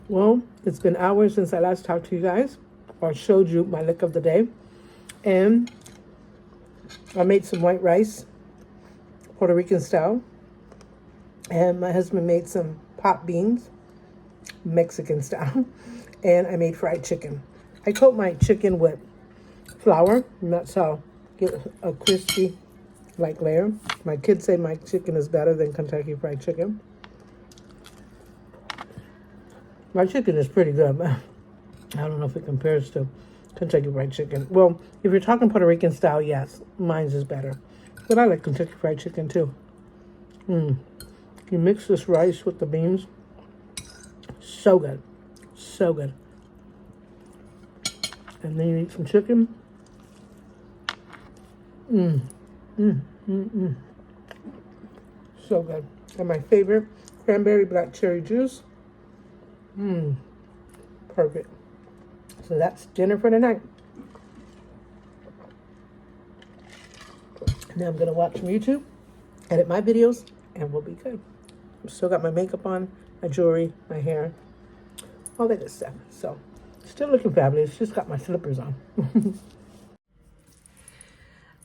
Well, it's been hours since I last talked to you guys or showed you my lick of the day. And I made some white rice, Puerto Rican style. And my husband made some pot beans, Mexican style. And I made fried chicken. I coat my chicken with flour, and that's how I get a crispy like layer. My kids say my chicken is better than Kentucky Fried Chicken. My chicken is pretty good, but I don't know if it compares to Kentucky Fried Chicken. Well, if you're talking Puerto Rican style, yes, mine's is better. But I like Kentucky Fried Chicken too. You mix this rice with the beans. So good. So good. And then you eat some chicken. So good. And my favorite, cranberry black cherry juice. Perfect. So that's dinner for tonight. Now I'm going to watch some YouTube, edit my videos, and we'll be good. I've still got my makeup on, my jewelry, my hair, all that good stuff. So still looking fabulous. Just got my slippers on.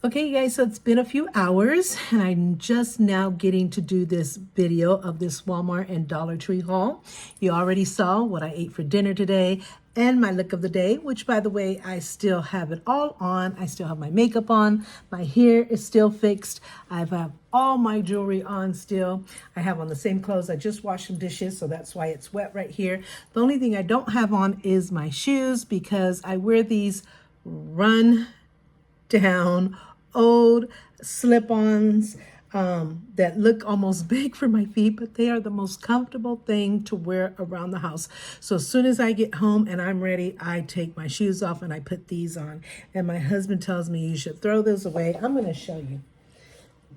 Okay, you guys, so it's been a few hours, and I'm just now getting to do this video of this Walmart and Dollar Tree haul. You already saw what I ate for dinner today and my look of the day, which, by the way, I still have it all on. I still have my makeup on. My hair is still fixed. I have all my jewelry on still. I have on the same clothes. I just washed some dishes, so that's why it's wet right here. The only thing I don't have on is my shoes because I wear these run down old slip-ons that look almost big for my feet, but they are the most comfortable thing to wear around the house. So as soon as I get home and I'm ready, I take my shoes off and I put these on. And my husband tells me you should throw those away. I'm going to show you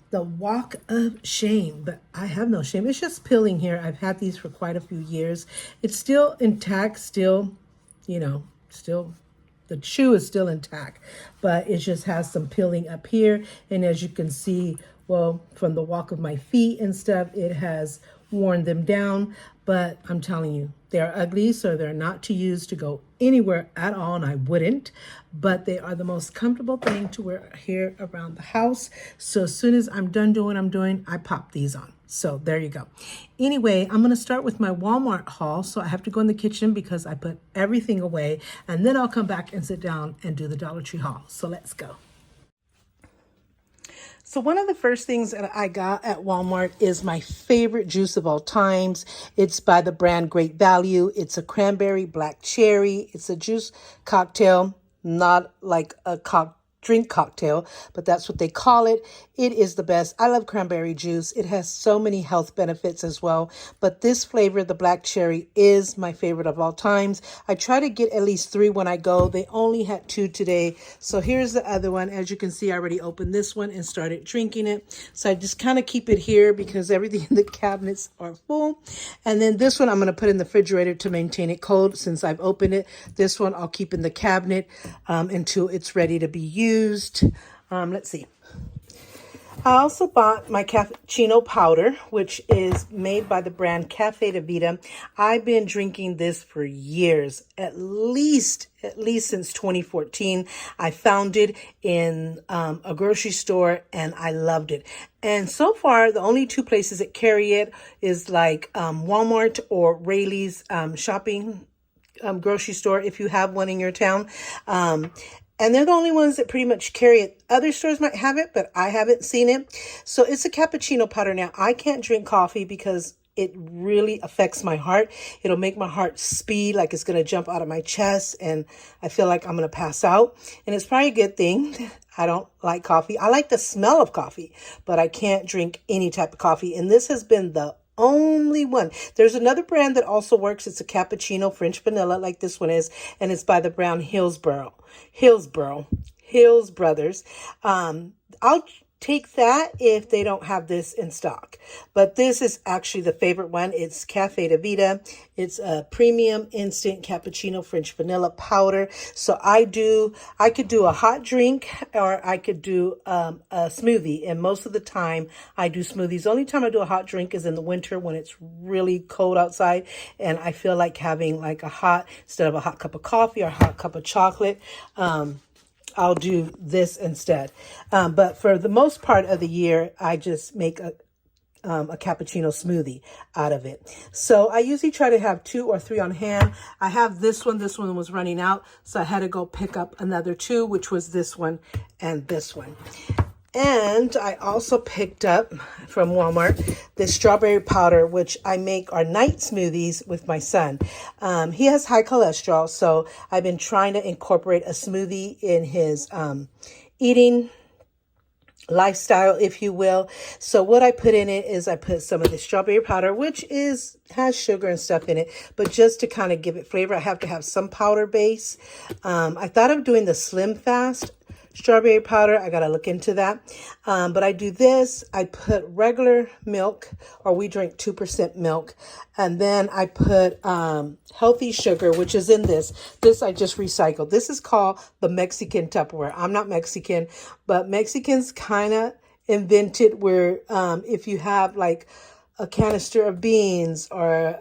the walk of shame, but I have no shame. It's just peeling here. I've had these for quite a few years. It's still intact, still, still the shoe is still intact, but it just has some peeling up here. And as you can see, well, from the walk of my feet and stuff, it has worn them down. But I'm telling you, they're ugly, so they're not to use to go anywhere at all, and I wouldn't. But they are the most comfortable thing to wear here around the house. So as soon as I'm done doing what I'm doing, I pop these on. So there you go. Anyway, I'm going to start with my Walmart haul. So I have to go in the kitchen because I put everything away. And then I'll come back and sit down and do the Dollar Tree haul. So let's go. So one of the first things that I got at Walmart is my favorite juice of all times. It's by the brand Great Value. It's a cranberry black cherry. It's a juice cocktail, not like a drink cocktail, but that's what they call it. It is the best. I love cranberry juice. It has so many health benefits as well. But this flavor, the black cherry, is my favorite of all times. I try to get at least 3 when I go. They only had 2 today. So here's the other one. As you can see, I already opened this one and started drinking it. So I just kind of keep it here because everything in the cabinets are full. And then this one I'm going to put in the refrigerator to maintain it cold since I've opened it. This one I'll keep in the cabinet until it's ready to be used. Let's see. I also bought my cappuccino powder, which is made by the brand Cafe de Vida. I've been drinking this for years, at least since 2014. I found it in a grocery store and I loved it. And so far, the only 2 places that carry it is like Walmart or Raley's shopping grocery store if you have one in your town. And they're the only ones that pretty much carry it. Other stores might have it, but I haven't seen it. So it's a cappuccino powder. Now, I can't drink coffee because it really affects my heart. It'll make my heart speed like it's going to jump out of my chest. And I feel like I'm going to pass out. And it's probably a good thing. I don't like coffee. I like the smell of coffee, but I can't drink any type of coffee. And this has been the only one. There's another brand that also works. It's a cappuccino French vanilla like this one is, and it's by the brand Hills Brothers. I'll take that if they don't have this in stock. But this is actually the favorite one. It's Cafe de Vida. It's a premium instant cappuccino French vanilla powder. So I could do a hot drink, or I could do a smoothie. And most of the time I do smoothies. The only time I do a hot drink is in the winter when it's really cold outside and I feel like having like instead of a hot cup of coffee or a hot cup of chocolate, I'll do this instead. But for the most part of the year, I just make a cappuccino smoothie out of it. So I usually try to have 2 or 3 on hand. I have this one. This one was running out, so I had to go pick up another 2, which was this one and this one. And I also picked up from Walmart this strawberry powder, which I make our night smoothies with my son. He has high cholesterol, so I've been trying to incorporate a smoothie in his eating lifestyle, if you will. So what I put in it is I put some of the strawberry powder, which has sugar and stuff in it, but just to kind of give it flavor, I have to have some powder base. I thought of doing the Slim Fast strawberry powder. I got to look into that. But I do this. I put regular milk, or we drink 2% milk. And then I put healthy sugar, which is in this. This I just recycled. This is called the Mexican Tupperware. I'm not Mexican, but Mexicans kind of invented where if you have like a canister of beans or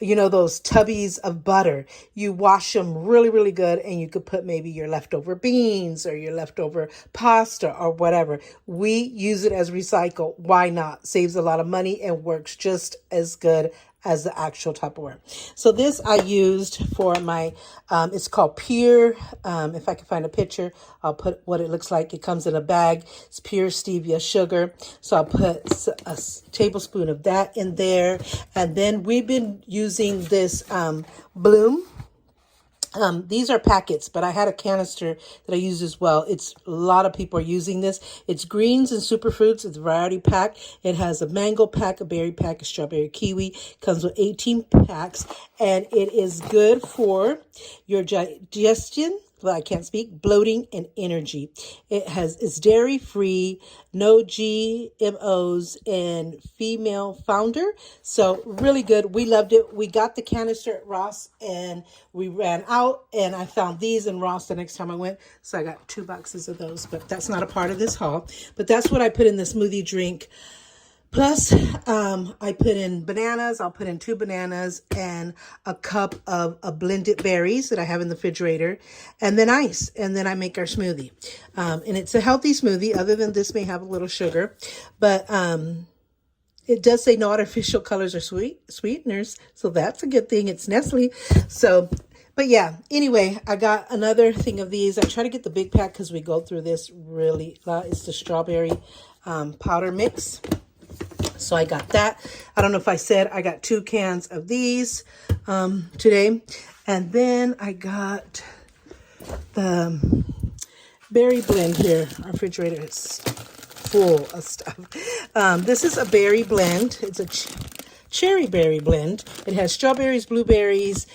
those tubbies of butter, you wash them really, really good, and you could put maybe your leftover beans or your leftover pasta or whatever. We use it as recycle. Why not? Saves a lot of money and works just as good as the actual Tupperware. So this I used for my, it's called Pure. If I can find a picture, I'll put what it looks like. It comes in a bag. It's pure stevia sugar. So I'll put a tablespoon of that in there. And then we've been using this Bloom. These are packets, but I had a canister that I use as well. A lot of people are using this. It's greens and superfruits. It's a variety pack. It has a mango pack, a berry pack, a strawberry kiwi. Comes with 18 packs, and it is good for your digestion. Well, I can't speak, bloating and energy. It's dairy free, no GMOs, and female founder. So really good. We loved it. We got the canister at Ross and we ran out, and I found these in Ross the next time I went. So I got 2 boxes of those, but that's not a part of this haul. But that's what I put in the smoothie drink. Plus, I put in bananas. I'll put in 2 bananas and a cup of blended berries that I have in the refrigerator, and then ice. And then I make our smoothie. And it's a healthy smoothie, other than this may have a little sugar. But it does say no artificial colors or sweeteners. So that's a good thing. It's Nestle. So, but yeah, anyway, I got another thing of these. I try to get the big pack because we go through this really a lot. It's the strawberry powder mix. So I got that. I don't know if I said I got 2 cans of these today. And then I got the berry blend here. Our refrigerator is full of stuff. This is a berry blend. It's a cherry berry blend. It has strawberries, blueberries,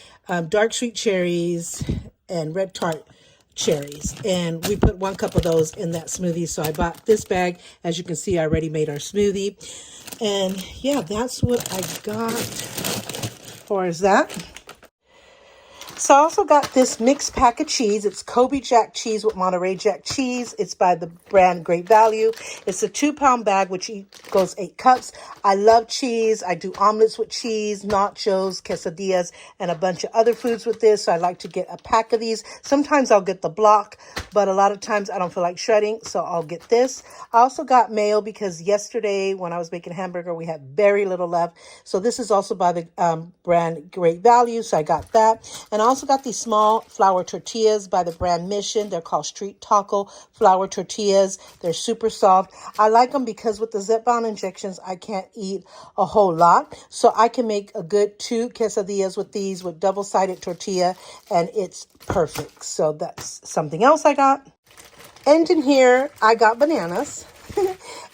dark sweet cherries, and red tart cherries, and we put 1 cup of those in that smoothie. So I bought this bag. As you can see, I already made our smoothie, and yeah, that's what I got as far as that. So I also got this mixed pack of cheese. It's Kobe Jack cheese with Monterey Jack cheese. It's by the brand Great Value. It's a 2-pound bag, which goes 8 cups. I love cheese. I do omelets with cheese, nachos, quesadillas, and a bunch of other foods with this. So I like to get a pack of these. Sometimes I'll get the block, but a lot of times I don't feel like shredding, so I'll get this. I also got mayo because yesterday when I was making a hamburger, we had very little left. So this is also by the brand Great Value. So I got that. And I also got these small flour tortillas by the brand Mission. They're called Street Taco flour tortillas. They're super soft. I like them because with the Zepbound injections, I can't eat a whole lot. So I can make a good 2 quesadillas with these with double-sided tortilla, and it's perfect. So that's something else I got. And in here, I got bananas.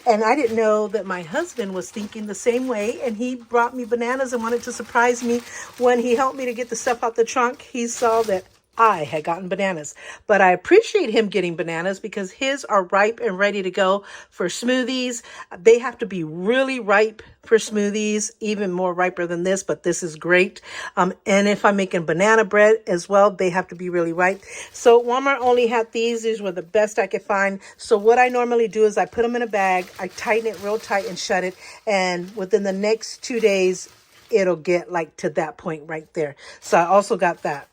And I didn't know that my husband was thinking the same way. And he brought me bananas and wanted to surprise me when he helped me to get the stuff out the trunk. He saw that I had gotten bananas, but I appreciate him getting bananas because his are ripe and ready to go for smoothies. They have to be really ripe for smoothies, even more riper than this, but this is great. And if I'm making banana bread as well, they have to be really ripe. So Walmart only had these. These were the best I could find. So what I normally do is I put them in a bag, I tighten it real tight and shut it. And within the next 2 days, it'll get like to that point right there. So I also got that.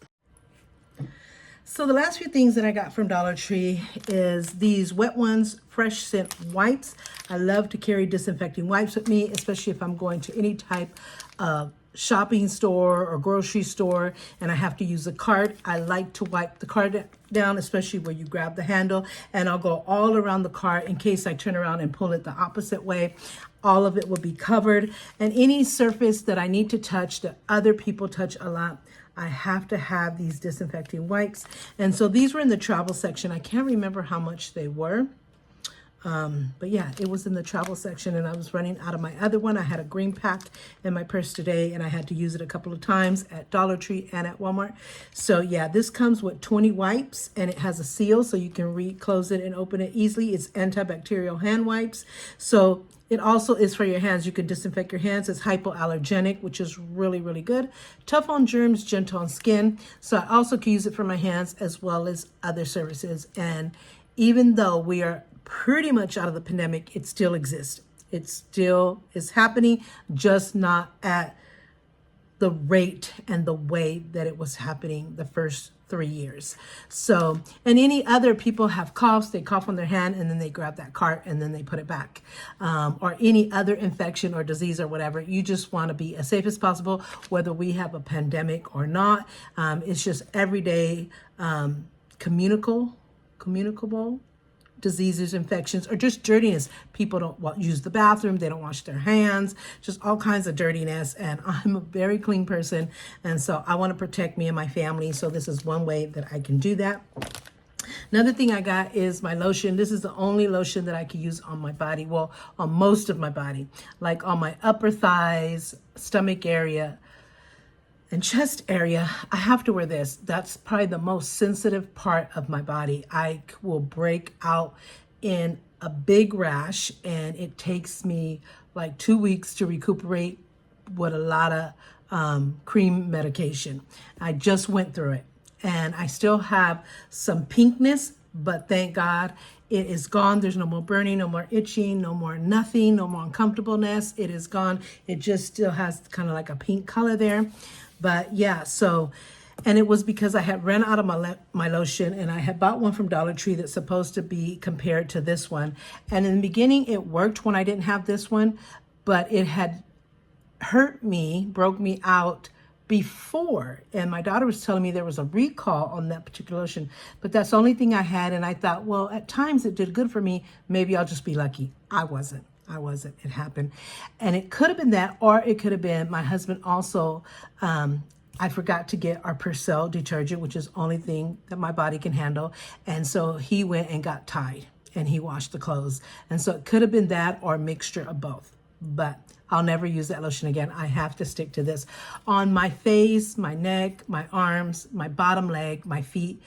So the last few things that I got from Dollar Tree is these Wet Ones Fresh Scent Wipes. I love to carry disinfecting wipes with me, especially if I'm going to any type of shopping store or grocery store and I have to use a cart. I like to wipe the cart down, especially where you grab the handle, and I'll go all around the cart in case I turn around and pull it the opposite way. All of it will be covered, and any surface that I need to touch that other people touch a lot, I have to have these disinfecting wipes. And so these were in the travel section. I can't remember how much they were. But yeah, it was in the travel section and I was running out of my other one. I had a green pack in my purse today and I had to use it a couple of times at Dollar Tree and at Walmart. So yeah, this comes with 20 wipes and it has a seal so you can close it and open it easily. It's antibacterial hand wipes. So it also is for your hands. You can disinfect your hands. It's hypoallergenic, which is really, really good. Tough on germs, gentle on skin. So I also can use it for my hands as well as other services. And even though we are pretty much out of the pandemic, it still exists. It still is happening, just not at the rate and the way that it was happening the first 3 years. So, and any other people have coughs, they cough on their hand and then they grab that cart and then they put it back. Or any other infection or disease or whatever, you just want to be as safe as possible, whether we have a pandemic or not. It's just everyday communicable diseases, infections, or just dirtiness. People don't use the bathroom, they don't wash their hands, just all kinds of dirtiness. And I'm a very clean person, and so I want to protect me and my family. So this is one way that I can do that. Another thing I got is my lotion. This is the only lotion that I can use on my body, well, on most of my body, like on my upper thighs, stomach area, and chest area. I have to wear this. That's probably the most sensitive part of my body. I will break out in a big rash and it takes me like 2 weeks to recuperate with a lot of cream medication. I just went through it and I still have some pinkness, but thank God it is gone. There's no more burning, no more itching, no more nothing, no more uncomfortableness. It is gone. It just still has kind of like a pink color there. But yeah, so, and it was because I had ran out of my lotion and I had bought one from Dollar Tree that's supposed to be compared to this one. And in the beginning, it worked when I didn't have this one, but it had hurt me, broke me out before. And my daughter was telling me there was a recall on that particular lotion, but that's the only thing I had. And I thought, well, at times it did good for me. Maybe I'll just be lucky. I wasn't. It happened. And it could have been that, or it could have been my husband also. I forgot to get our Persil detergent, which is the only thing that my body can handle. And so he went and got Tide and he washed the clothes. And so it could have been that or a mixture of both. But I'll never use that lotion again. I have to stick to this. On my face, my neck, my arms, my bottom leg, my feet,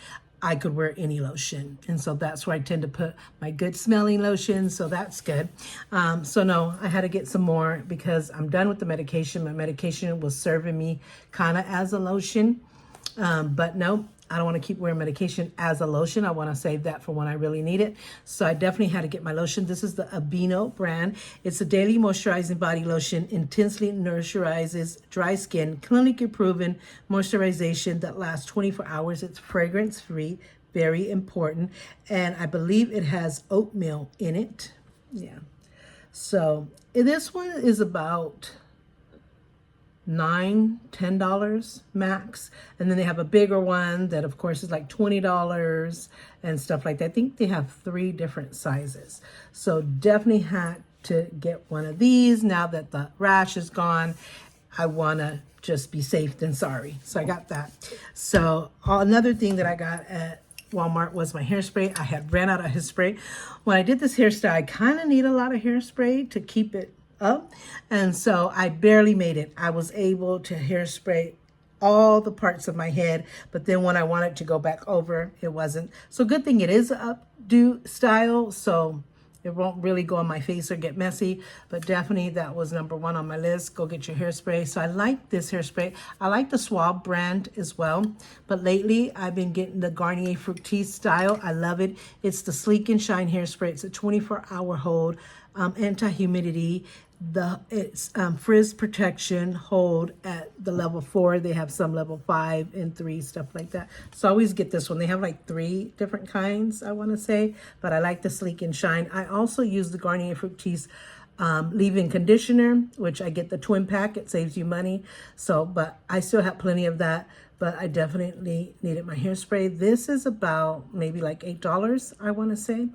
I could wear any lotion. And so that's where I tend to put my good smelling lotion. So that's good. So no, I had to get some more because I'm done with the medication. My medication was serving me kind of as a lotion. But no, I don't want to keep wearing medication as a lotion. I want to save that for when I really need it. So I definitely had to get my lotion. This is the Aveeno brand. It's a daily moisturizing body lotion, intensely nurturizes dry skin, clinically proven moisturization that lasts 24 hours. It's fragrance free, very important. And I believe it has oatmeal in it. Yeah. So this one is about $9-10 max, and then they have a bigger one that of course is like $20 and stuff like that. I think they have 3 different sizes, so definitely had to get one of these. Now that the rash is gone, I want to just be safe than sorry, so I got that. So another thing that I got at Walmart was my hairspray. I had ran out of hairspray. When I did this hairstyle, I kind of need a lot of hairspray to keep it up, and so I barely made it. I was able to hairspray all the parts of my head, but then when I wanted to go back over, it wasn't. So good thing it is a updo style, so it won't really go on my face or get messy, but definitely that was number one on my list. Go get your hairspray. So I like this hairspray. I like the Suave brand as well, but lately I've been getting the Garnier Fructis style. I love it. It's the Sleek and Shine hairspray. It's a 24-hour hold, anti-humidity. It's frizz protection hold at the level 4. They have some level 5 and 3, stuff like that. So I always get this one. They have like 3 different kinds, I want to say, but I like the Sleek and Shine. I also use the Garnier Fructis leave-in conditioner, which I get the twin pack. It saves you money. So, but I still have plenty of that, but I definitely needed my hairspray. This is about maybe like $8, I want to say.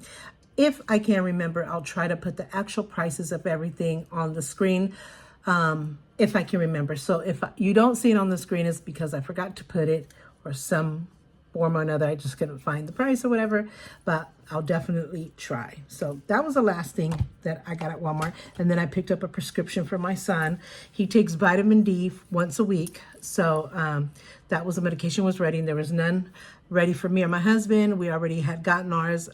If I can remember, I'll try to put the actual prices of everything on the screen, if I can remember. So if you don't see it on the screen, it's because I forgot to put it, or some form or another, I just couldn't find the price or whatever, but I'll definitely try. So that was the last thing that I got at Walmart. And then I picked up a prescription for my son. He takes vitamin D once a week. So that was the medication was ready, and there was none ready for me or my husband. We already had gotten ours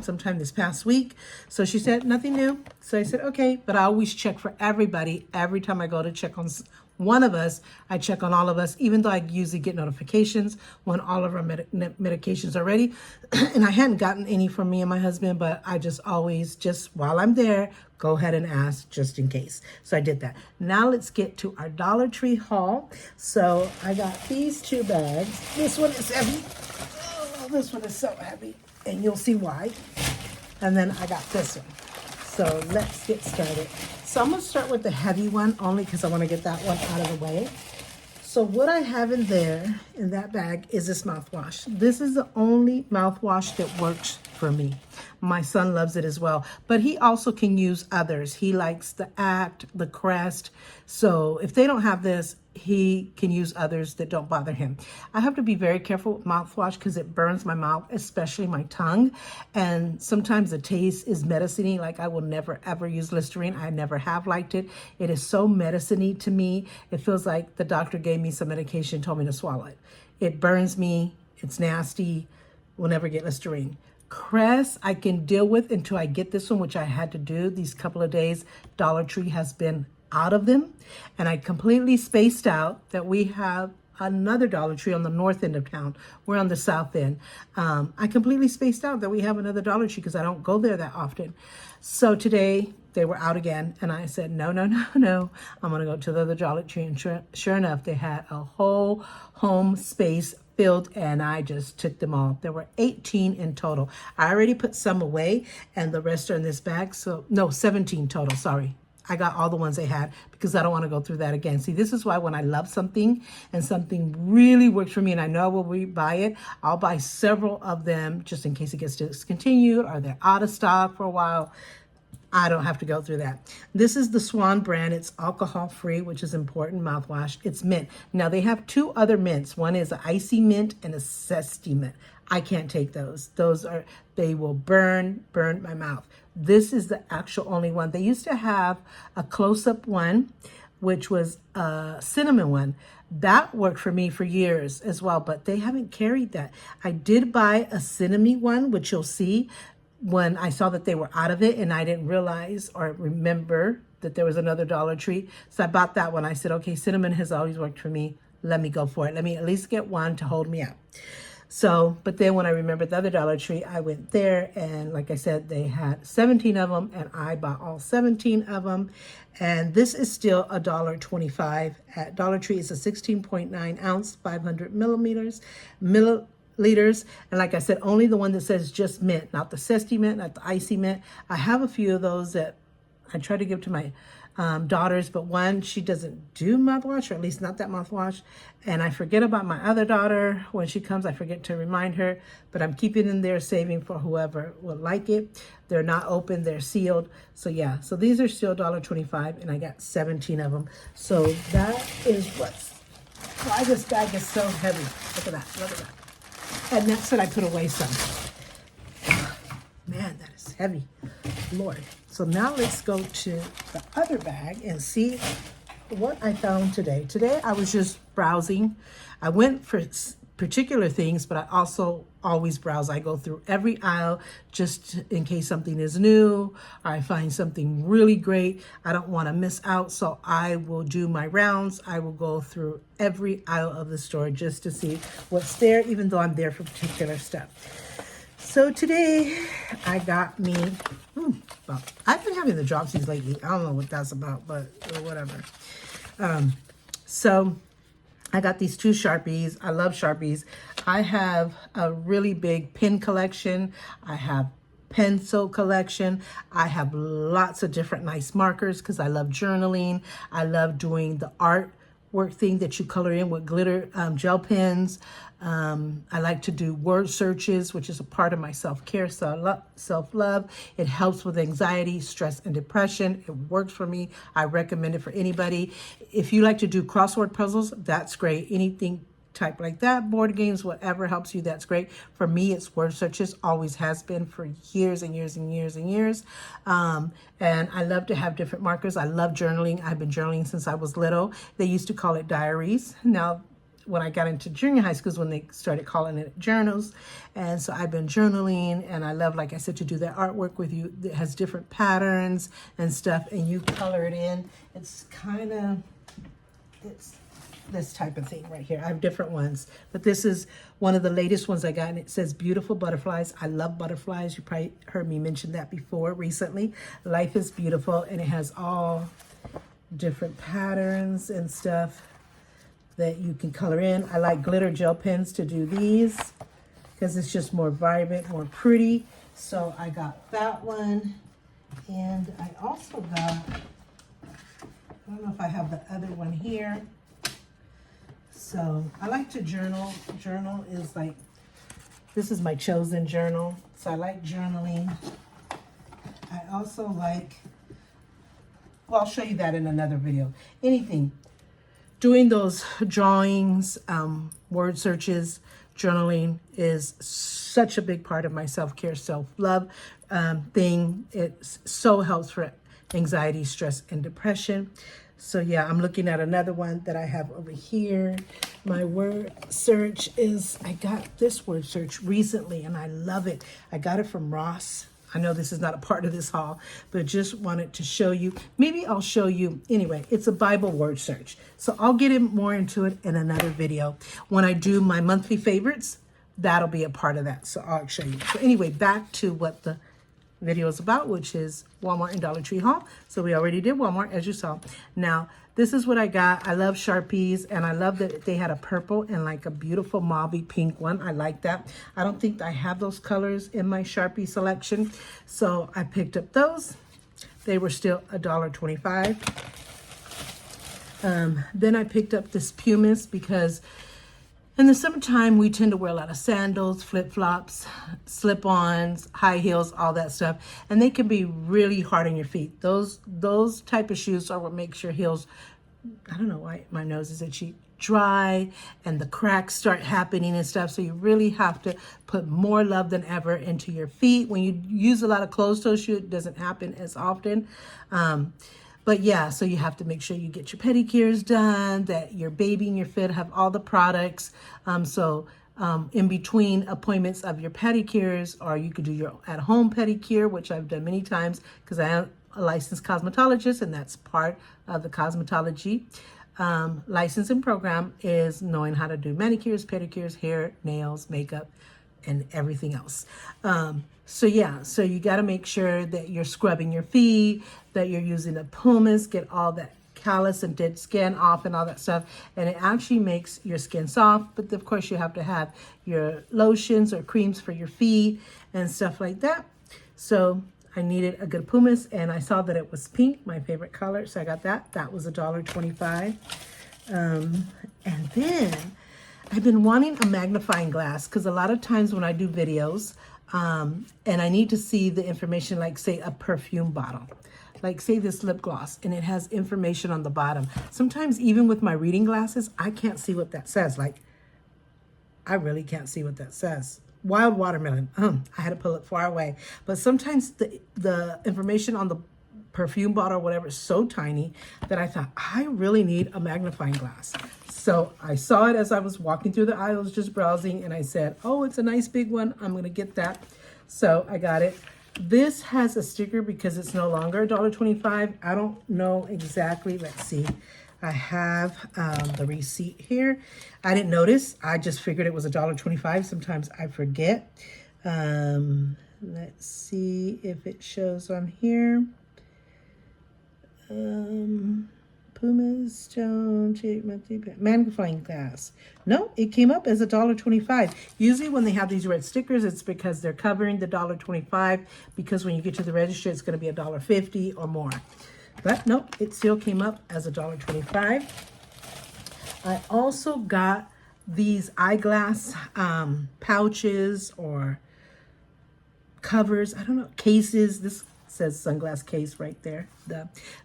sometime this past week. So she said, nothing new. So I said, okay, but I always check for everybody. Every time I go to check on one of us, I check on all of us, even though I usually get notifications when all of our medications are ready. And I hadn't gotten any from me and my husband, but I just always, just while I'm there, go ahead and ask just in case. So I did that. Now let's get to our Dollar Tree haul. So I got these 2 bags. This one is heavy. Oh, this one is so heavy, and you'll see why. And then I got this one. So let's get started. So I'm gonna start with the heavy one only because I wanna get that one out of the way. So what I have in there, in that bag, is this mouthwash. This is the only mouthwash that works for me. My son loves it as well, but he also can use others. He likes the Act, the Crest. So if they don't have this, he can use others that don't bother him. I have to be very careful with mouthwash because it burns my mouth, especially my tongue. And sometimes the taste is medicine-y. Like I will never ever use Listerine. I never have liked it. It is so medicine-y to me. It feels like the doctor gave me some medication, told me to swallow it. It burns me. It's nasty. We'll never get Listerine. Crest I can deal with until I get this one, which I had to do these couple of days. Dollar Tree has been out of them, and I completely spaced out that we have another Dollar Tree on the north end of town. We're on the south end. I completely spaced out that we have another Dollar Tree because I don't go there that often. So today they were out again, and I said, no, no, no, no. I'm gonna go to the other Dollar Tree, and sure enough, they had a whole home space filled, and I just took them all. There were 18 in total. I already put some away, and the rest are in this bag. So no, 17 total, sorry. I got all the ones they had because I don't want to go through that again. See, this is why when I love something and something really works for me and I know I will rebuy it, I'll buy several of them just in case it gets discontinued or they're out of stock for a while. I don't have to go through that. This is the Swan brand. It's alcohol-free, which is important, mouthwash. It's mint. Now, they have 2 other mints. One is an icy mint and a zesty mint. I can't take those. They will burn my mouth. This is the actual only one. They used to have a close-up one, which was a cinnamon one. That worked for me for years as well, but they haven't carried that. I did buy a cinnamon one, which you'll see when I saw that they were out of it, and I didn't realize or remember that there was another Dollar Tree. So I bought that one. I said, okay, cinnamon has always worked for me. Let me go for it. Let me at least get one to hold me up. So, but then when I remembered the other Dollar Tree, I went there, and like I said, they had 17 of them, and I bought all 17 of them. And this is still $1.25 at Dollar Tree. It's a 16.9 ounce, 500 milliliters. And like I said, only the one that says just mint, not the zesty mint, not the icy mint. I have a few of those that I try to give to my daughters, but one, she doesn't do mouthwash, or at least not that mouthwash. And I forget about my other daughter. When she comes, I forget to remind her, but I'm keeping in there saving for whoever would like it. They're not open, they're sealed. So yeah, so these are still $1.25, and I got 17 of them. So that is why this bag is so heavy. Look at that, look at that. And that's what I put away some. Man, that is heavy, Lord. So now let's go to the other bag and see what I found today. Today I was just browsing. I went for particular things, but I also always browse. I go through every aisle just in case something is new or I find something really great. I don't want to miss out, so I will do my rounds. I will go through every aisle of the store just to see what's there, even though I'm there for particular stuff. So today I got me, well, I've been having the dropsies lately. I don't know what that's about, but whatever. So I got these two Sharpies. I love Sharpies. I have a really big pen collection. I have pencil collection. I have lots of different nice markers because I love journaling. I love doing the art work thing that you color in with glitter gel pens. I like to do word searches, which is a part of my self-care, self-love. It helps with anxiety, stress, and depression. It works for me. I recommend it for anybody. If you like to do crossword puzzles, that's great. Anything type like that, board games, whatever helps you, that's great. For me, it's word searches, always has been for years and years and years and years. And I love to have different markers. I love journaling. I've been journaling since I was little. They used to call it diaries. Now, when I got into junior high school is when they started calling it journals. And so I've been journaling, and I love, like I said, to do that artwork with you that has different patterns and stuff, and you color it in. It's this type of thing right here. I have different ones, but this is one of the latest ones I got, and it says beautiful butterflies. I love butterflies. You probably heard me mention that before recently. Life is beautiful, and it has all different patterns and stuff that you can color in. I like glitter gel pens to do these because it's just more vibrant, more pretty. So I got that one, and I also got, I don't know if I have the other one here. So I like to journal. Journal is like, this is my chosen journal. So I like journaling. I also like, well, I'll show you that in another video. Anything. Doing those drawings, word searches, journaling is such a big part of my self-care, self-love thing. It so helps for anxiety, stress, and depression. So yeah, I'm looking at another one that I have over here. My word search is, I got this word search recently and I love it. I got it from Ross. I know this is not a part of this haul, but just wanted to show you. Maybe I'll show you. Anyway, it's a Bible word search. So I'll get more into it in another video. When I do my monthly favorites, that'll be a part of that. So I'll show you. So anyway, back to what the video is about, which is Walmart and Dollar Tree haul. So we already did Walmart, as you saw. Now, this is what I got. I love Sharpies, and I love that they had a purple and like a beautiful mauvey pink one. I like that. I don't think I have those colors in my Sharpie selection, so I picked up those. They were still $1.25. Then I picked up this Pumas because in the summertime, we tend to wear a lot of sandals, flip-flops, slip-ons, high heels, all that stuff. And they can be really hard on your feet. Those type of shoes are what makes your heels, I don't know why my nose is itchy, dry, and the cracks start happening and stuff. So you really have to put more love than ever into your feet. When you use a lot of closed-toe shoes, it doesn't happen as often. But yeah, so you have to make sure you get your pedicures done, that your baby and your fit have all the products. In between appointments of your pedicures, or you could do your at-home pedicure, which I've done many times because I am a licensed cosmetologist, and that's part of the cosmetology licensing program is knowing how to do manicures, pedicures, hair, nails, makeup, and everything else. So you got to make sure that you're scrubbing your feet, that you're using a pumice, get all that callus and dead skin off and all that stuff. And it actually makes your skin soft. But of course you have to have your lotions or creams for your feet and stuff like that. So I needed a good pumice, and I saw that it was pink, my favorite color. So I got that. That was $1.25. And then I've been wanting a magnifying glass because a lot of times when I do videos, and I need to see the information, like say a perfume bottle, like say this lip gloss, and it has information on the bottom. Sometimes even with my reading glasses, I can't see what that says. Like, I really can't see what that says. Wild watermelon. I had to pull it far away. But sometimes the information on the perfume bottle or whatever, so tiny that I thought, I really need a magnifying glass. So I saw it as I was walking through the aisles just browsing, and I said, oh, it's a nice big one. I'm going to get that. So I got it. This has a sticker because it's no longer $1.25. I don't know exactly. Let's see. I have the receipt here. I didn't notice. I just figured it was $1.25. Sometimes I forget. Let's see if it shows on here. Puma's Stone magnifying glass. No, it came up as $1.25. Usually when they have these red stickers, it's because they're covering the $1.25, because when you get to the register, it's going to be $1.50 or more. But nope, it still came up as $1.25. I also got these eyeglass pouches or covers. I don't know, cases. This says sunglass case right there.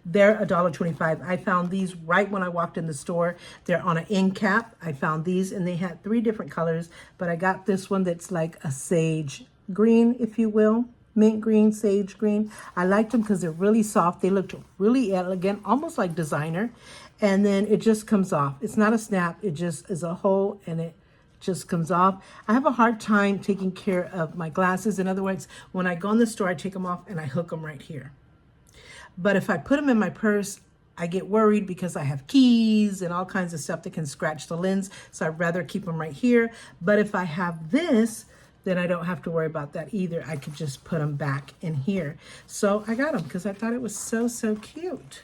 They're $1.25. I found these right when I walked in the store. They're on an end cap. I found these and they had 3 different colors, but I got this one that's like a sage green, if you will. Mint green, sage green. I liked them because they're really soft. They looked really elegant, almost like designer. And then it just comes off. It's not a snap. It just is a hole and it just comes off. I have a hard time taking care of my glasses. In other words, when I go in the store, I take them off and I hook them right here. But if I put them in my purse, I get worried because I have keys and all kinds of stuff that can scratch the lens. So I'd rather keep them right here. But if I have this, then I don't have to worry about that either. I could just put them back in here. So I got them because I thought it was so, so cute.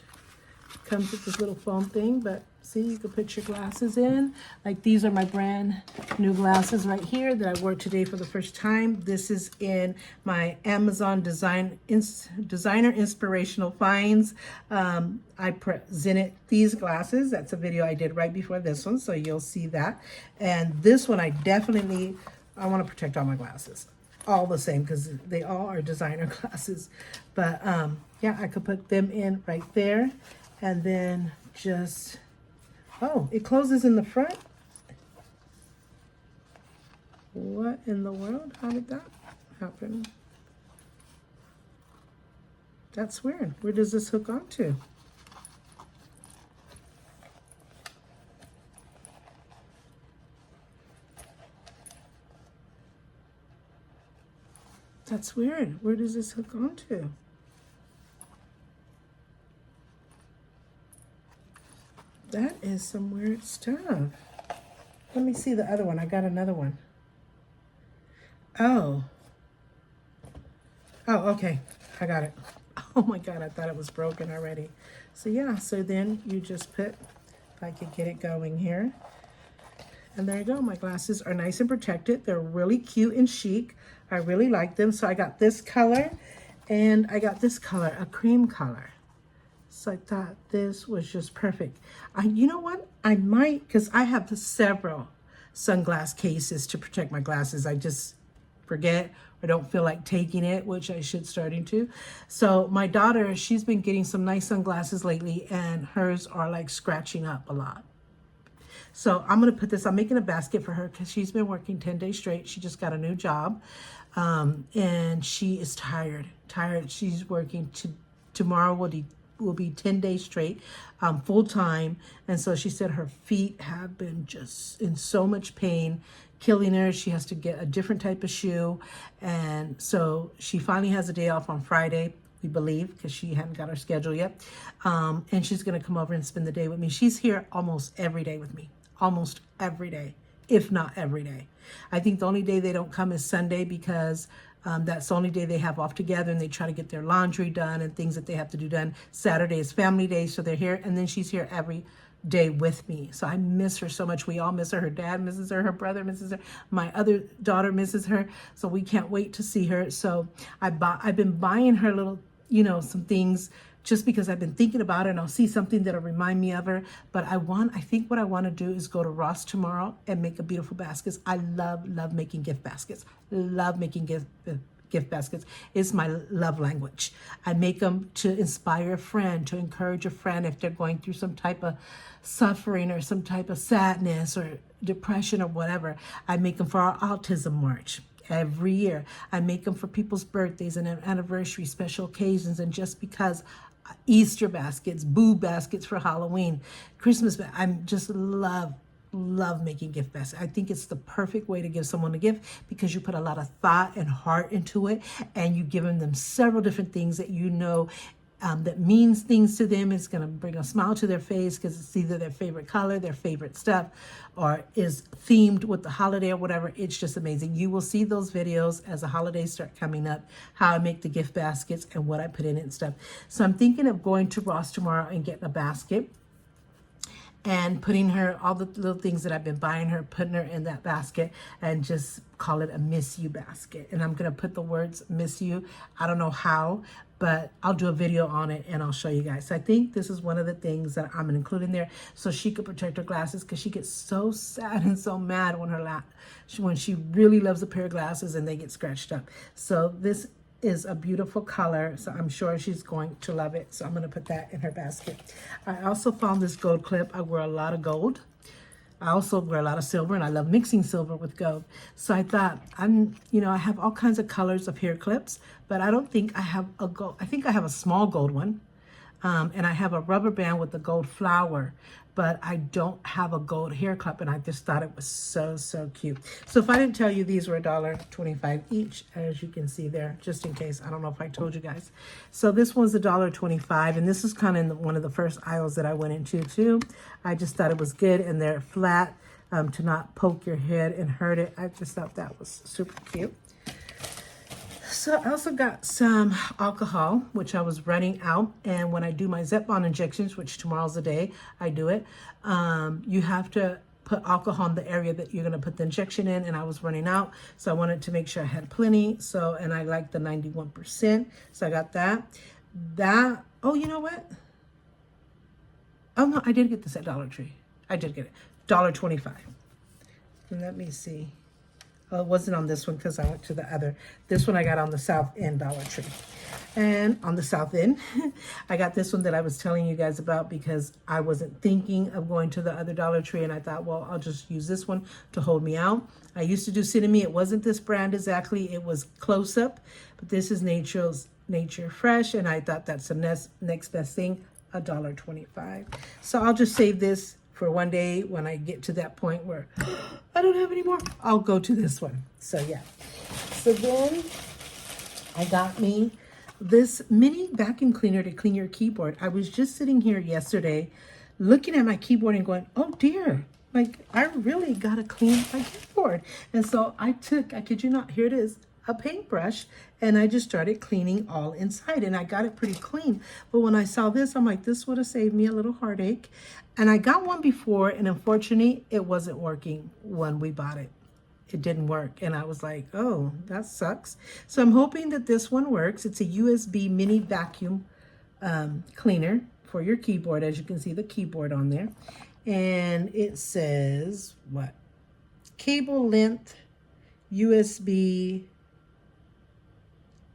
Comes with this little foam thing, but see, you can put your glasses in. Like these are my brand new glasses right here that I wore today for the first time. This is in my Amazon Designer Inspirational Finds. I presented these glasses. That's a video I did right before this one, so you'll see that. And this one I want to protect all my glasses. All the same, because they all are designer glasses. But yeah, I could put them in right there. And then just, oh, it closes in the front. What in the world? How did that happen? That's weird. Where does this hook onto? That's weird. Where does this hook onto? That is some weird stuff. Let me see the other one. I got another one. Oh. Oh, okay. I got it. Oh my God, I thought it was broken already. So yeah, so then you just put, if I could get it going here. And there you go. My glasses are nice and protected. They're really cute and chic. I really like them. So I got this color and I got this color, a cream color. So I thought this was just perfect. You know what? I might, because I have several sunglass cases to protect my glasses. I just forget or don't feel like taking it, which I should starting to. So my daughter, she's been getting some nice sunglasses lately and hers are like scratching up a lot. So I'm going to put this, I'm making a basket for her because she's been working 10 days straight. She just got a new job and she is tired. She's working tomorrow will be 10 days straight, full time. And so she said her feet have been just in so much pain, killing her. She has to get a different type of shoe. And so she finally has a day off on Friday, we believe, because she hadn't got her schedule yet. And she's going to come over and spend the day with me. She's here almost every day with me, almost every day, if not every day. I think the only day they don't come is Sunday because that's the only day they have off together and they try to get their laundry done and things that they have to do done. Saturday is family day, so they're here. And then she's here every day with me. So I miss her so much. We all miss her. Her dad misses her. Her brother misses her. My other daughter misses her. So we can't wait to see her. So I've been buying her little, some things just because I've been thinking about it and I'll see something that'll remind me of her. But I think what I want to do is go to Ross tomorrow and make a beautiful baskets. I love making gift baskets. Love making gift baskets. It's my love language. I make them to inspire a friend, to encourage a friend if they're going through some type of suffering or some type of sadness or depression or whatever. I make them for our autism march. Every year I make them for people's birthdays and anniversaries, special occasions, and just because Easter baskets, boo baskets for Halloween, Christmas. I'm just love making gift baskets. I think it's the perfect way to give someone a gift because you put a lot of thought and heart into it, and you give them several different things that you know that means things to them. It's going to bring a smile to their face because it's either their favorite color, their favorite stuff, or is themed with the holiday or whatever. It's just amazing. You will see those videos as the holidays start coming up, how I make the gift baskets and what I put in it and stuff. So I'm thinking of going to Ross tomorrow and getting a basket and putting her, all the little things that I've been buying her, putting her in that basket and just call it a miss you basket. And I'm going to put the words miss you. I don't know how, but I'll do a video on it and I'll show you guys. So I think this is one of the things that I'm going to include in there so she could protect her glasses, because she gets so sad and so mad when she really loves a pair of glasses and they get scratched up. So this is a beautiful color, so I'm sure she's going to love it. So I'm going to put that in her basket. I also found this gold clip. I wear a lot of gold. I also wear a lot of silver, and I love mixing silver with gold. So I thought, I have all kinds of colors of hair clips, but I don't think I have a gold. I think I have a small gold one, and I have a rubber band with a gold flower, but I don't have a gold hair clip, and I just thought it was so cute. So if I didn't tell you, these were $1.25 each, as you can see there, just in case. I don't know if I told you guys. So this one's $1.25, and this is kind of one of the first aisles that I went into too. I just thought it was good, and they're flat to not poke your head and hurt it. I just thought that was super cute. So I also got some alcohol, which I was running out. And when I do my Zepbound injections, which tomorrow's the day I do it, you have to put alcohol in the area that you're going to put the injection in. And I was running out, so I wanted to make sure I had plenty. So, and I like the 91%. So I got that. Oh, you know what? Oh, no, I did get this at Dollar Tree. I did get it. $1.25. And let me see. Oh, it wasn't on this one because I went to the other. This one I got on the South End Dollar Tree. And on the South End, I got this one that I was telling you guys about because I wasn't thinking of going to the other Dollar Tree. And I thought, well, I'll just use this one to hold me out. I used to do Cinemi. It wasn't this brand exactly. It was Close Up. But this is Nature Fresh. And I thought that's the next best thing, $1.25. So I'll just save this for one day when I get to that point where I don't have any more. I'll go to this one. So yeah. So then I got me this mini vacuum cleaner to clean your keyboard. I was just sitting here yesterday looking at my keyboard and going, oh dear, like I really gotta clean my keyboard. And so I kid you not, here it is, a paintbrush, and I just started cleaning all inside, and I got it pretty clean. But when I saw this, I'm like, this would have saved me a little heartache. And I got one before, and unfortunately, it wasn't working when we bought it. It didn't work, and I was like, oh, that sucks. So I'm hoping that this one works. It's a USB mini vacuum cleaner for your keyboard. As you can see, the keyboard on there. And it says, what? Cable length, USB,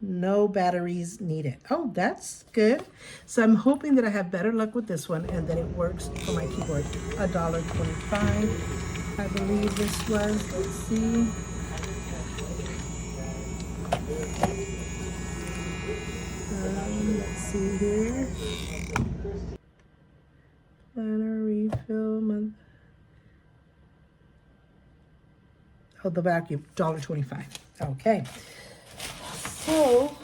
no batteries needed. Oh, that's good. So I'm hoping that I have better luck with this one and that it works for my keyboard. $1.25, I believe this was. Let's see. Let's see here. Planner refill month. Oh, the vacuum, $1.25. Okay. So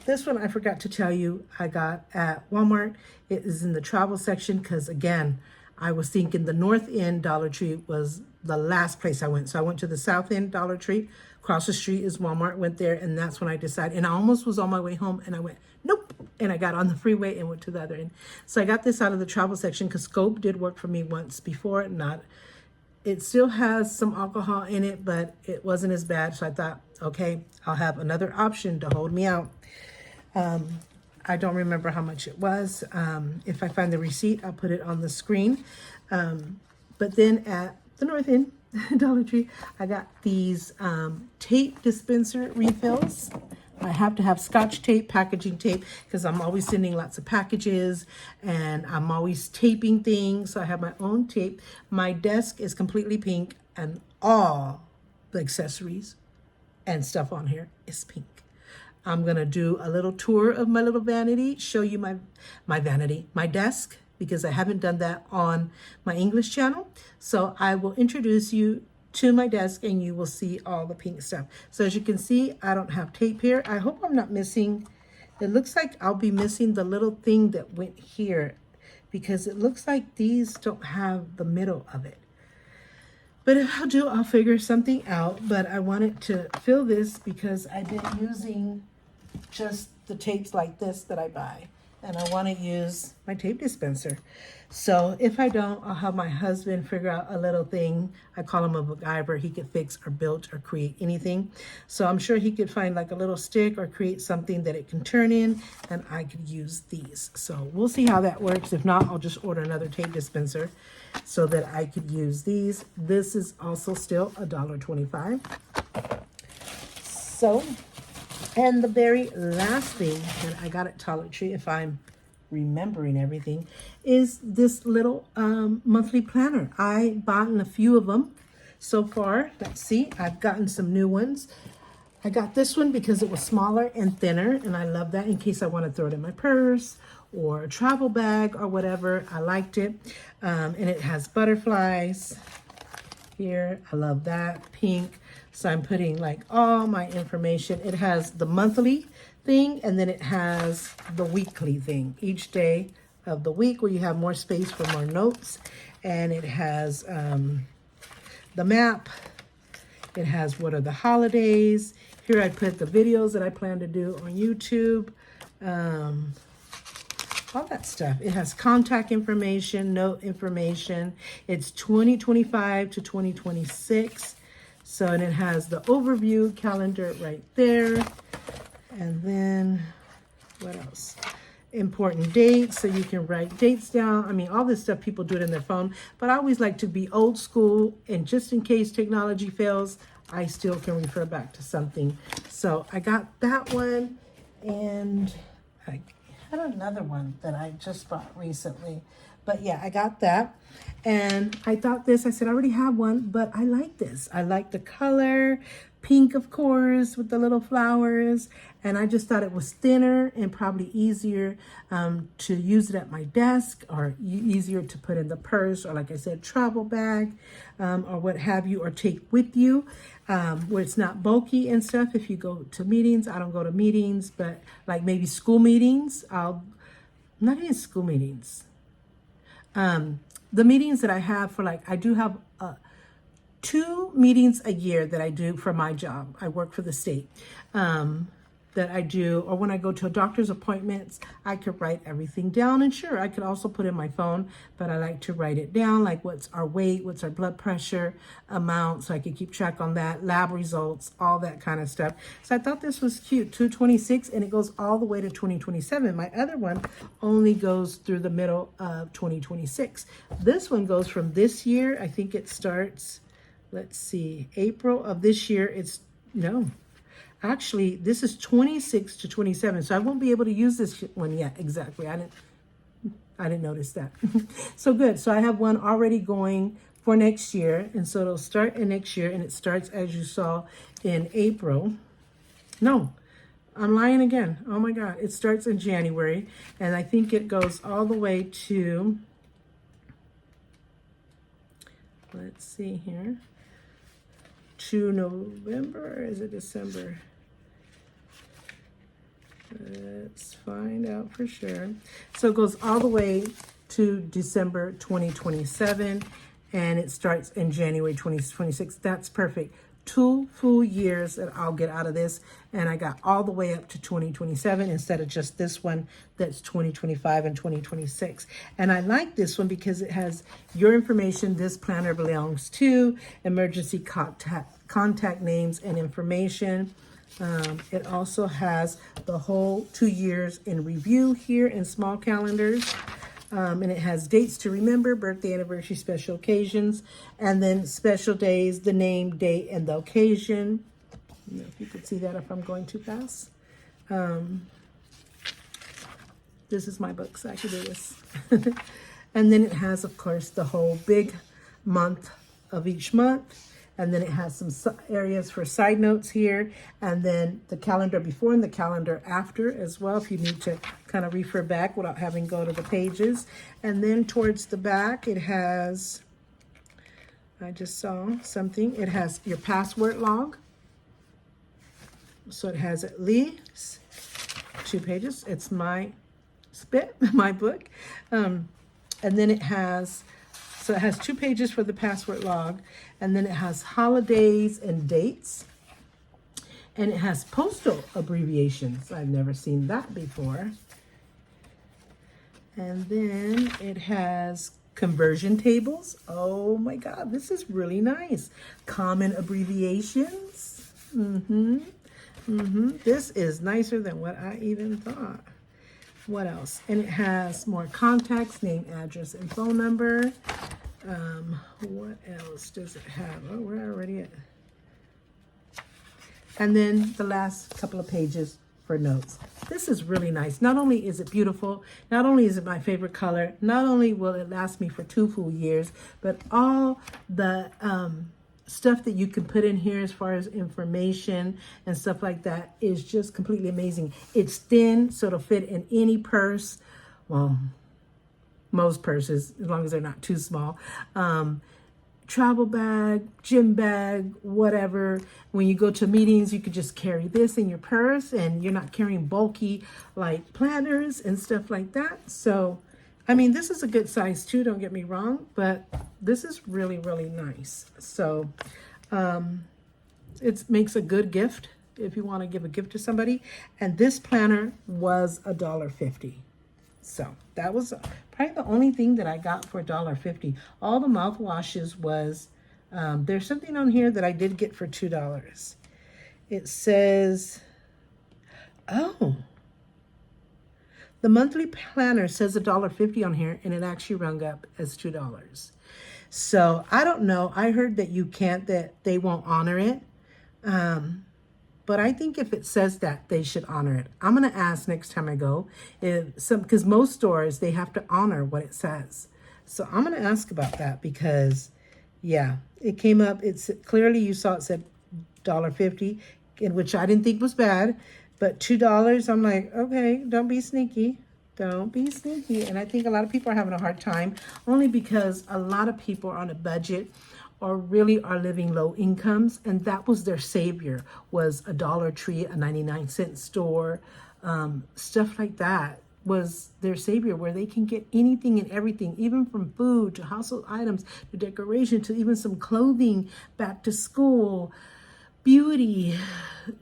this one I forgot to tell you I got at Walmart. It is in the travel section because, again, I was thinking the North End Dollar Tree was the last place I went. So I went to the South End Dollar Tree. Across the street is Walmart. Went there, and that's when I decided. And I almost was on my way home, and I went, nope. And I got on the freeway and went to the other end. So I got this out of the travel section because Scope did work for me once before. It still has some alcohol in it, but it wasn't as bad. So I thought, okay, I'll have another option to hold me out. I don't remember how much it was. If I find the receipt, I'll put it on the screen. But then at the North End Dollar Tree, I got these tape dispenser refills. I have to have Scotch tape, packaging tape, because I'm always sending lots of packages and I'm always taping things. So I have my own tape. My desk is completely pink and all the accessories and stuff on here is pink. I'm going to do a little tour of my little vanity, show you my desk, because I haven't done that on my English channel. So I will introduce you to my desk and you will see all the pink stuff. So as you can see, I don't have tape here. I hope I'm not missing. It looks like I'll be missing the little thing that went here, because it looks like these don't have the middle of it. But if I'll do, I'll figure something out. But I wanted to fill this because I've been using just the tapes like this that I buy. And I want to use my tape dispenser. So if I don't, I'll have my husband figure out a little thing. I call him a MacGyver. He could fix or build or create anything. So I'm sure he could find like a little stick or create something that it can turn in, and I could use these. So we'll see how that works. If not, I'll just order another tape dispenser so that I could use these. This is also still $1.25. So, and the very last thing that I got at Dollar Tree, if I'm remembering everything, is this little monthly planner. I bought a few of them so far. Let's see, I've gotten some new ones. I got this one because it was smaller and thinner, and I love that in case I want to throw it in my purse or a travel bag or whatever. I liked it. And it has butterflies here. I love that. Pink. So I'm putting like all my information. It has the monthly thing, and then it has the weekly thing. Each day of the week where you have more space for more notes. And it has the map. It has what are the holidays. Here I put the videos that I plan to do on YouTube. All that stuff. It has contact information, note information. It's 2025 to 2026. So, and it has the overview calendar right there. And then what else? Important dates, so you can write dates down. I mean, all this stuff, people do it in their phone, but I always like to be old school, and just in case technology fails, I still can refer back to something. So I got that one, and I had another one that I just bought recently. But yeah, I got that. And I thought this, I said, I already have one, but I like this. I like the color, pink, of course, with the little flowers. And I just thought it was thinner and probably easier to use it at my desk, or easier to put in the purse, or like I said, travel bag, or what have you, or take with you, where it's not bulky and stuff. If you go to meetings, I don't go to meetings, but like maybe school meetings, not even school meetings. The meetings that I have for, like, I do have 2 meetings a year that I do for my job. I work for the state. That I do, or when I go to a doctor's appointments, I could write everything down. And sure, I could also put in my phone, but I like to write it down, like what's our weight, what's our blood pressure amount, so I could keep track on that, lab results, all that kind of stuff. So I thought this was cute, 226, and it goes all the way to 2027. My other one only goes through the middle of 2026. This one goes from this year, I think it starts, let's see, April of this year. Actually, this is 26 to 27, so I won't be able to use this one yet. Exactly. I didn't notice that. So good. So I have one already going for next year, and so it'll start in next year, and it starts, as you saw, in April. No, I'm lying again. Oh my God. It starts in January, and I think it goes all the way to, let's see here, to November, or is it December? Let's find out for sure. So it goes all the way to December 2027, and it starts in January 2026. That's perfect. 2 full years that I'll get out of this, and I got all the way up to 2027 instead of just this one that's 2025 and 2026. And I like this one because it has your information. This planner belongs to emergency contact names and information. It also has the whole 2 years in review here in small calendars. And it has dates to remember, birthday, anniversary, special occasions, and then special days, the name, date, and the occasion. I don't know if you could see that if I'm going too fast. This is my book, so I can do this. And then it has, of course, the whole big month of each month. And then it has some areas for side notes here, and then the calendar before and the calendar after as well, if you need to kind of refer back without having to go to the pages. And then towards the back, it has, I just saw something, it has your password log. So it has at least 2 pages. It's my my book. And then it has, so it has 2 pages for the password log, and then it has holidays and dates, and it has postal abbreviations. I've never seen that before. And then it has conversion tables. Oh my God, this is really nice. Common abbreviations. This is nicer than what I even thought. What else? And it has more contacts, name, address, and phone number. What else does it have? Oh, we're already at. And then the last couple of pages for notes. This is really nice. Not only is it beautiful, not only is it my favorite color, not only will it last me for 2 full years, but all the stuff that you can put in here as far as information and stuff like that is just completely amazing. It's thin, so it'll fit in any purse. Well, most purses, as long as they're not too small. Travel bag, gym bag, whatever. When you go to meetings, you could just carry this in your purse, and you're not carrying bulky like planners and stuff like that. So, I mean, this is a good size too, don't get me wrong, but this is really, really nice. So it makes a good gift if you want to give a gift to somebody. And this planner was $1.50. So that was probably the only thing that I got for $1.50. All the mouthwashes was, there's something on here that I did get for $2. It says, oh, the monthly planner says $1.50 on here, and it actually rung up as $2. So I don't know. I heard that you can't, that they won't honor it. But I think if it says that, they should honor it. I'm going to ask next time I go, because most stores, they have to honor what it says. So I'm going to ask about that because, yeah, it came up. It's clearly you saw it said $1.50, which I didn't think was bad. But $2, I'm like, okay, don't be sneaky. Don't be sneaky. And I think a lot of people are having a hard time only because a lot of people are on a budget or really are living low incomes, and that was their savior, was a Dollar Tree, a 99-cent store, stuff like that was their savior, where they can get anything and everything, even from food to household items to decoration to even some clothing, back to school, beauty,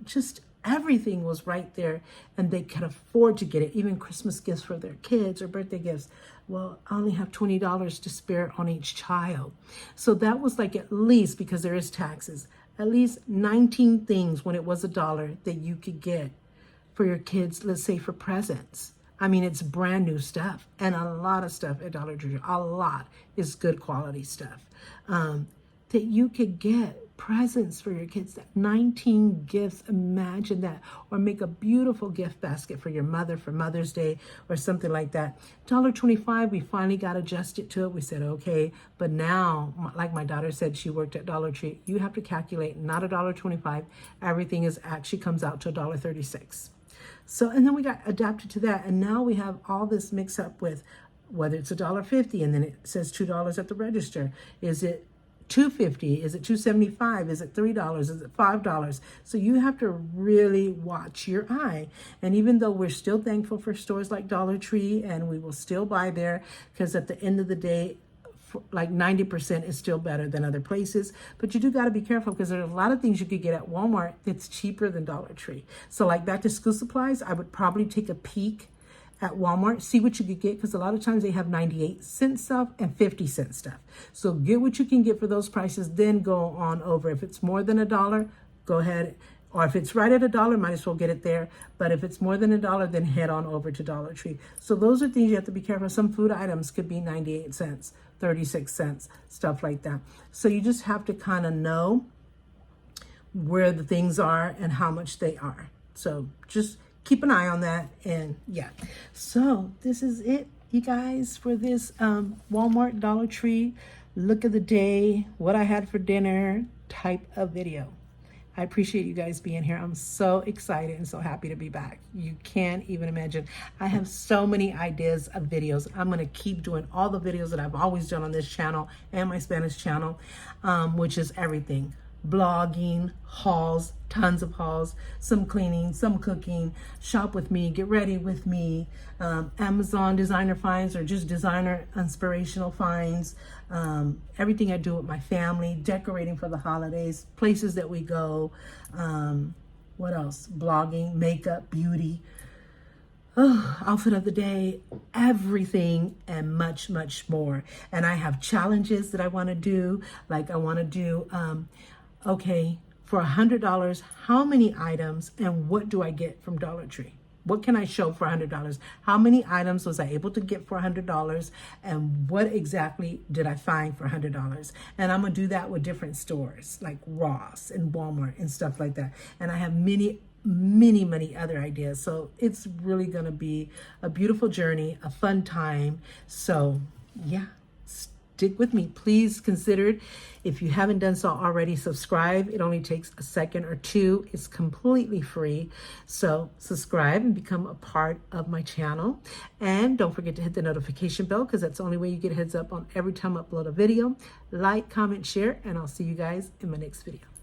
just everything was right there, and they could afford to get it, even Christmas gifts for their kids or birthday gifts. Well, I only have $20 to spare on each child. So that was like at least, because there is taxes, at least 19 things when it was $1 that you could get for your kids, let's say for presents. I mean, it's brand new stuff, and a lot of stuff at Dollar Tree, a lot is good quality stuff that you could get presents for your kids, that 19 gifts, imagine that, or make a beautiful gift basket for your mother for Mother's Day or something like that. $1.25, we finally got adjusted to it. We said, okay, but now, like my daughter said, she worked at Dollar Tree, you have to calculate not $1.25, everything is actually comes out to $1.36. So, and then we got adapted to that, and now we have all this mix up with whether it's $1.50 and then it says $2 at the register. Is it $2.50? Is it $2.75? Is it $3? Is it $5? So you have to really watch your eye. And even though we're still thankful for stores like Dollar Tree, and we will still buy there, because at the end of the day, like 90% is still better than other places. But you do got to be careful, because there's a lot of things you could get at Walmart that's cheaper than Dollar Tree. So like back to school supplies, I would probably take a peek at Walmart, see what you could get, because a lot of times they have 98-cent stuff and 50-cent stuff. So get what you can get for those prices, then go on over. If it's more than $1, go ahead. Or if it's right at $1, might as well get it there. But if it's more than $1, then head on over to Dollar Tree. So those are things you have to be careful. Some food items could be 98 cents, 36 cents, stuff like that. So you just have to kind of know where the things are and how much they are. So just keep an eye on that. And yeah, so this is it, you guys, for this Walmart Dollar Tree look of the day, what I had for dinner type of video. I appreciate you guys being here. I'm so excited and so happy to be back. You can't even imagine. I have so many ideas of videos. I'm going to keep doing all the videos that I've always done on this channel and my Spanish channel, which is everything. Blogging, hauls, tons of hauls, some cleaning, some cooking, shop with me, get ready with me, Amazon designer finds or just designer inspirational finds, everything I do with my family, decorating for the holidays, places that we go, what else? Blogging, makeup, beauty, outfit of the day, everything and much, much more. And I have challenges that I want to do. Like I want to do, okay, for $100, how many items and what do I get from Dollar Tree? What can I show for $100? How many items was I able to get for $100? And what exactly did I find for $100? And I'm gonna do that with different stores like Ross and Walmart and stuff like that. And I have many other ideas. So it's really gonna be a beautiful journey, a fun time. So yeah, stick with me. Please consider it. If you haven't done so already, subscribe. It only takes a second or two. It's completely free. So subscribe and become a part of my channel. And don't forget to hit the notification bell because that's the only way you get a heads up on every time I upload a video. Like, comment, share, and I'll see you guys in my next video.